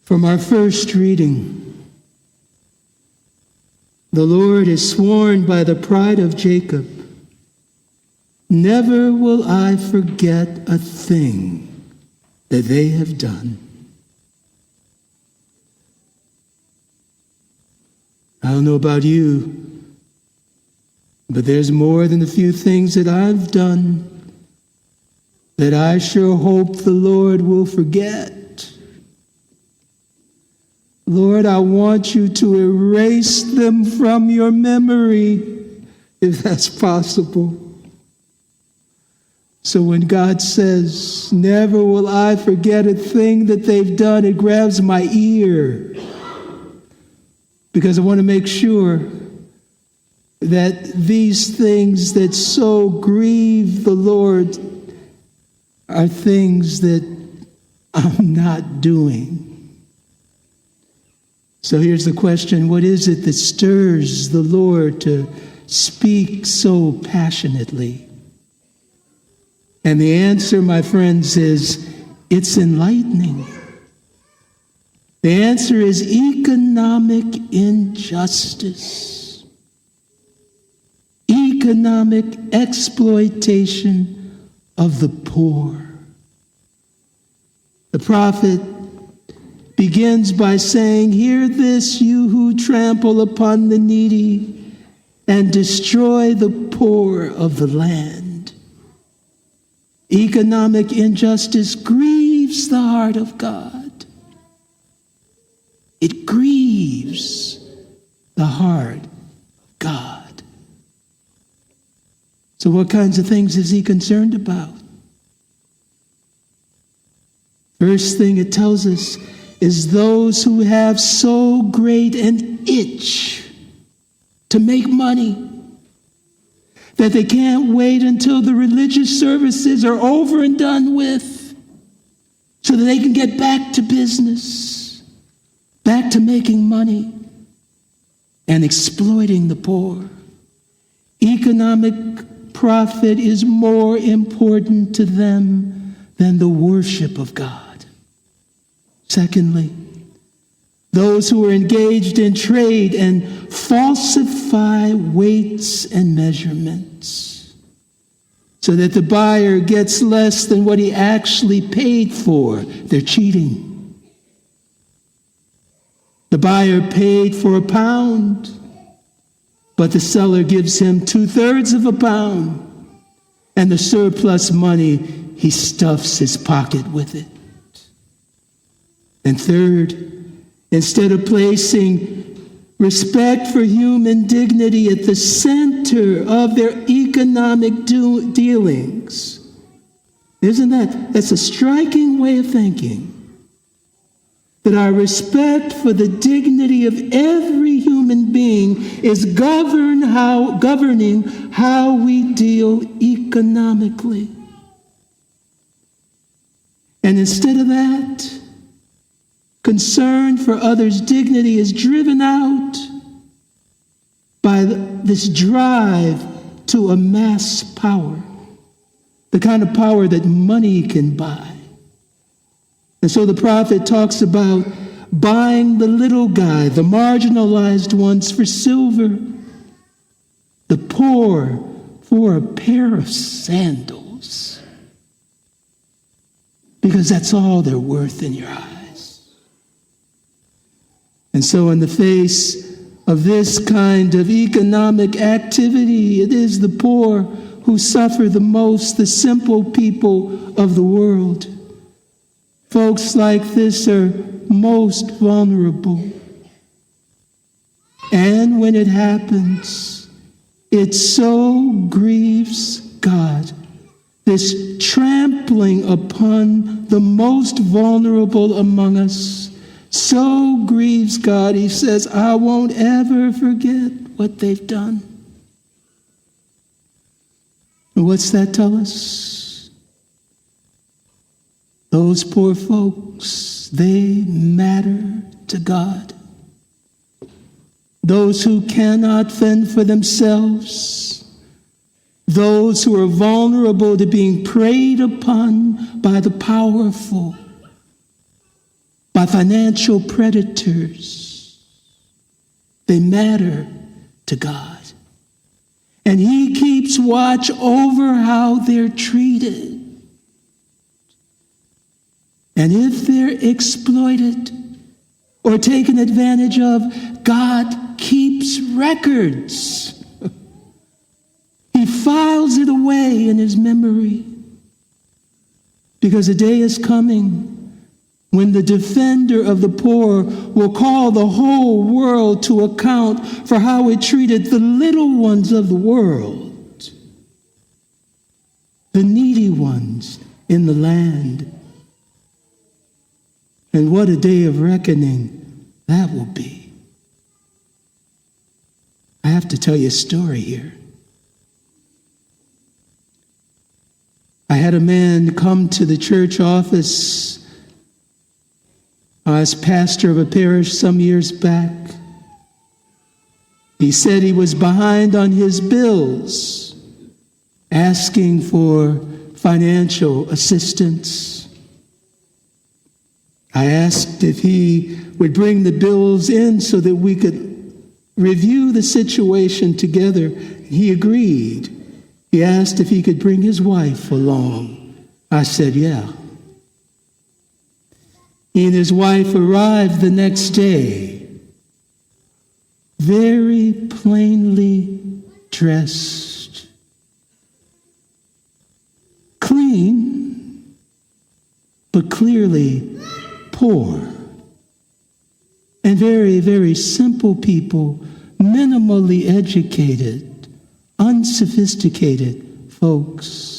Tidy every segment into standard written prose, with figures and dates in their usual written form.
From our first reading, the Lord has sworn by the pride of Jacob, never will I forget a thing that they have done. I don't know about you, but there's more than a few things that I've done that I sure hope the Lord will forget. Lord, I want you to erase them from your memory, if that's possible. So when God says, never will I forget a thing that they've done, it grabs my ear. Because I want to make sure that these things that so grieve the Lord are things that I'm not doing. So here's the question: what is it that stirs the Lord to speak so passionately? And the answer, my friends, is it's enlightening. The answer is economic injustice, economic exploitation of the poor. The prophet begins by saying, "Hear this, you who trample upon the needy and destroy the poor of the land." Economic injustice grieves the heart of God. It grieves the heart of God. So what kinds of things is he concerned about? First thing it tells us is those who have so great an itch to make money that they can't wait until the religious services are over and done with so that they can get back to business, back to making money and exploiting the poor. Economic profit is more important to them than the worship of God. Secondly, those who are engaged in trade and falsify weights and measurements so that the buyer gets less than what he actually paid for. They're cheating. The buyer paid for a pound, but the seller gives him 2/3 of a pound, and the surplus money, he stuffs his pocket with it. And third, instead of placing respect for human dignity at the center of their economic dealings, that's a striking way of thinking, that our respect for the dignity of every human being is governing how we deal economically. And instead of that, concern for others' dignity is driven out by this drive to amass power, the kind of power that money can buy. And so the prophet talks about buying the little guy, the marginalized ones, for silver, the poor for a pair of sandals, because that's all they're worth in your eyes. And so in the face of this kind of economic activity, it is the poor who suffer the most, the simple people of the world. Folks like this are most vulnerable. And when it happens, it so grieves God. This trampling upon the most vulnerable among us so grieves God, he says, I won't ever forget what they've done. And what's that tell us? Those poor folks, they matter to God. Those who cannot fend for themselves, those who are vulnerable to being preyed upon by the powerful, by financial predators. They matter to God. And he keeps watch over how they're treated. And if they're exploited or taken advantage of, God keeps records. He files it away in his memory. Because a day is coming when the defender of the poor will call the whole world to account for how it treated the little ones of the world, the needy ones in the land. And what a day of reckoning that will be. I have to tell you a story here. I had a man come to the church office as pastor of a parish some years back. He said he was behind on his bills, asking for financial assistance. I asked if he would bring the bills in so that we could review the situation together. He agreed. He asked if he could bring his wife along. I said, yeah. He and his wife arrived the next day, very plainly dressed, clean, but clearly poor, and very, very simple people, minimally educated, unsophisticated folks.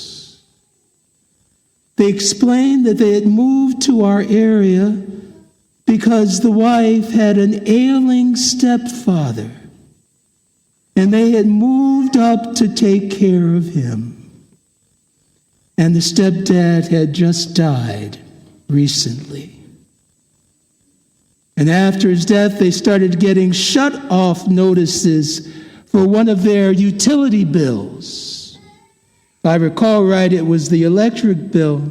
They explained that they had moved to our area because the wife had an ailing stepfather, and they had moved up to take care of him. And the stepdad had just died recently. And after his death, they started getting shut-off notices for one of their utility bills. If I recall right, it was the electric bill.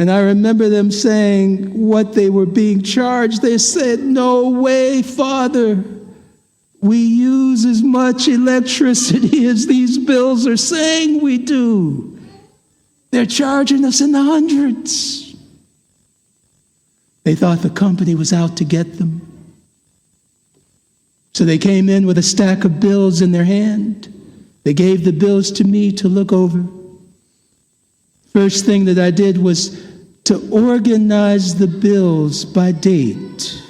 And I remember them saying what they were being charged. They said, "No way, Father. We use as much electricity as these bills are saying we do. They're charging us in the hundreds." They thought the company was out to get them. So they came in with a stack of bills in their hand. They gave the bills to me to look over. First thing that I did was to organize the bills by date.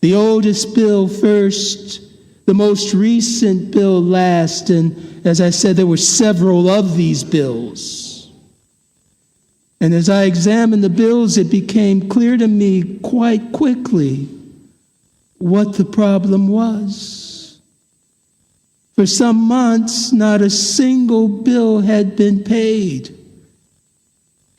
The oldest bill first, the most recent bill last, and as I said, there were several of these bills. And as I examined the bills, it became clear to me quite quickly what the problem was. For some months, not a single bill had been paid.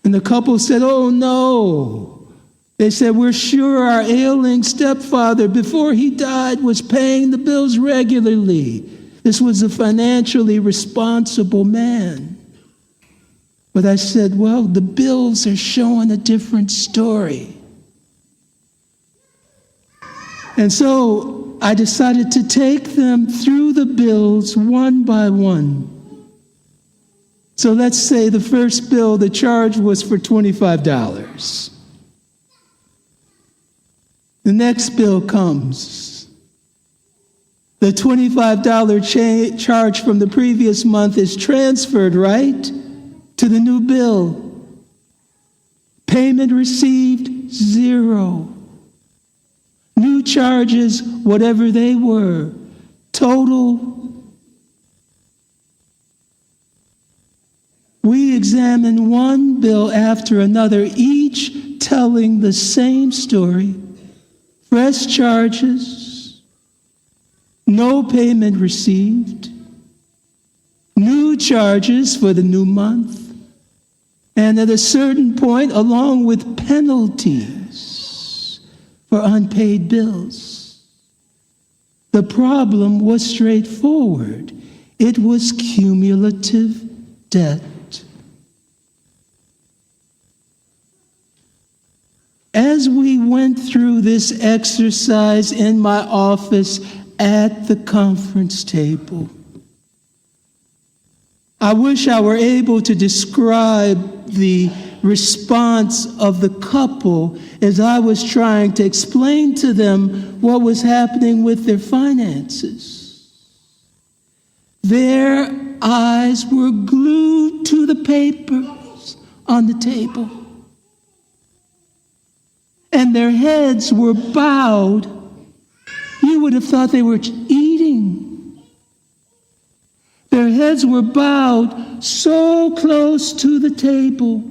And the couple said, "Oh no." They said, "We're sure our ailing stepfather, before he died, was paying the bills regularly. This was a financially responsible man." But I said, well, the bills are showing a different story. And so I decided to take them through the bills one by one. So let's say the first bill, the charge was for $25. The next bill comes. The $25 charge from the previous month is transferred, right, to the new bill. Payment received, 0. New charges, whatever they were. Total. We examined one bill after another, each telling the same story. Fresh charges, no payment received, new charges for the new month, and at a certain point, along with penalties for unpaid bills. The problem was straightforward. It was cumulative debt. as we went through this exercise in my office at the conference table, I wish I were able to describe the response of the couple as I was trying to explain to them what was happening with their finances. Their eyes were glued to the papers on the table, and their heads were bowed. You would have thought they were eating. Their heads were bowed so close to the table,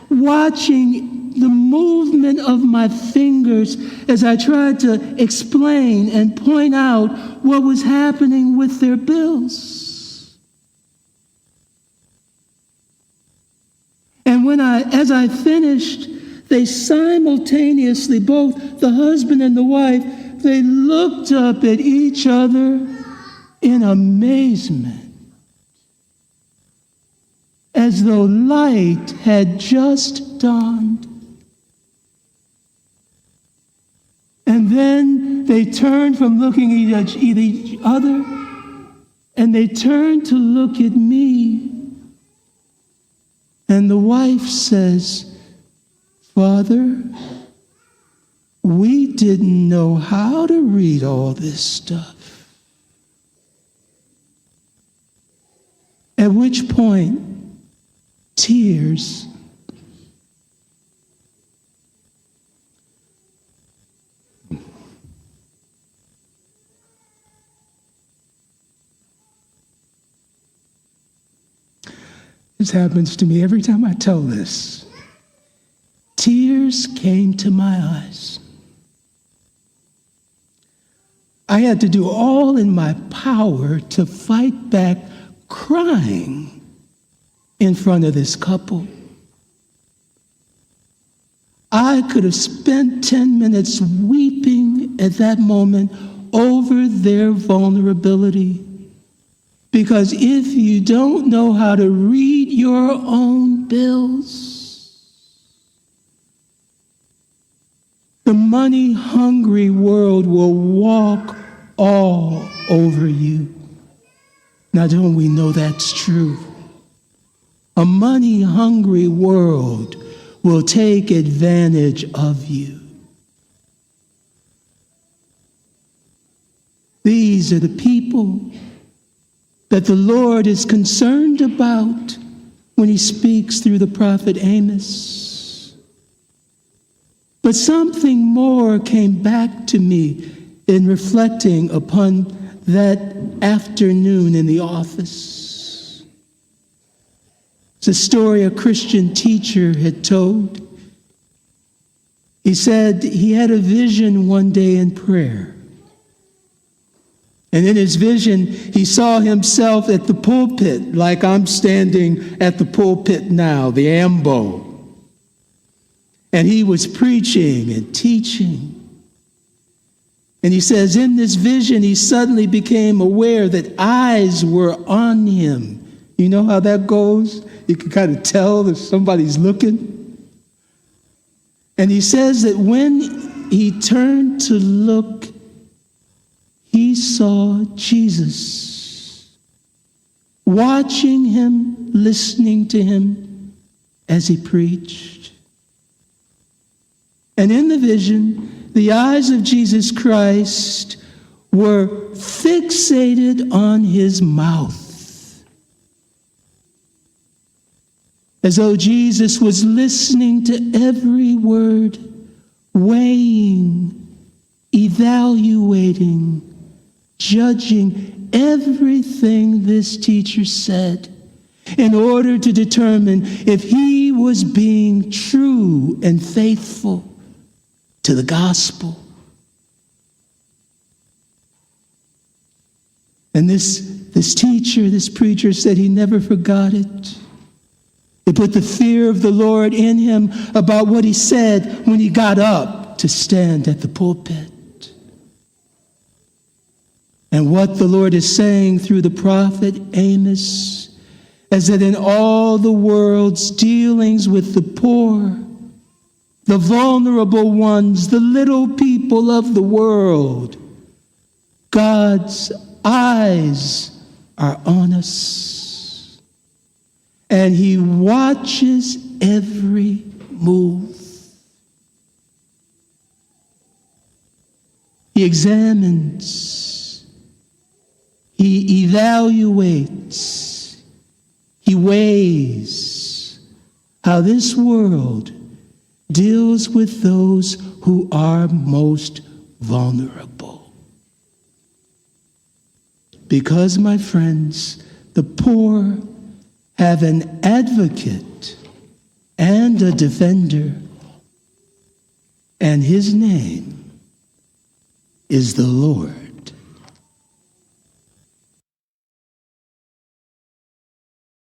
watching the movement of my fingers as I tried to explain and point out what was happening with their bills. And as I finished, they simultaneously, both the husband and the wife, they looked up at each other in amazement, as though light had just dawned. And then they turned from looking at each other, and they turned to look at me. And the wife says, "Father, we didn't know how to read all this stuff." At which point, tears This happens to me every time I tell this. Tears came to my eyes. I had to do all in my power to fight back crying in front of this couple. I could have spent 10 minutes weeping at that moment over their vulnerability. Because if you don't know how to read your own bills, the money-hungry world will walk all over you. Now, don't we know that's true? A money-hungry world will take advantage of you. These are the people that the Lord is concerned about when he speaks through the prophet Amos. But something more came back to me in reflecting upon that afternoon in the office. It's a story a Christian teacher had told. He said he had a vision one day in prayer. And in his vision, he saw himself at the pulpit, like I'm standing at the pulpit now, the ambo. And he was preaching and teaching. And he says, in this vision, he suddenly became aware that eyes were on him. You know how that goes? You can kind of tell that somebody's looking. And he says that when he turned to look, he saw Jesus, watching him, listening to him as he preached. And in the vision, the eyes of Jesus Christ were fixated on his mouth, as though Jesus was listening to every word, weighing, evaluating, judging everything this teacher said in order to determine if he was being true and faithful to the gospel. And this teacher, this preacher said he never forgot it. It put the fear of the Lord in him about what he said when he got up to stand at the pulpit. And what the Lord is saying through the prophet Amos is that in all the world's dealings with the poor, the vulnerable ones, the little people of the world. God's eyes are on us, and he watches every move. He examines, he evaluates, he weighs how this world deals with those who are most vulnerable. Because, my friends, the poor have an advocate and a defender, and his name is the Lord.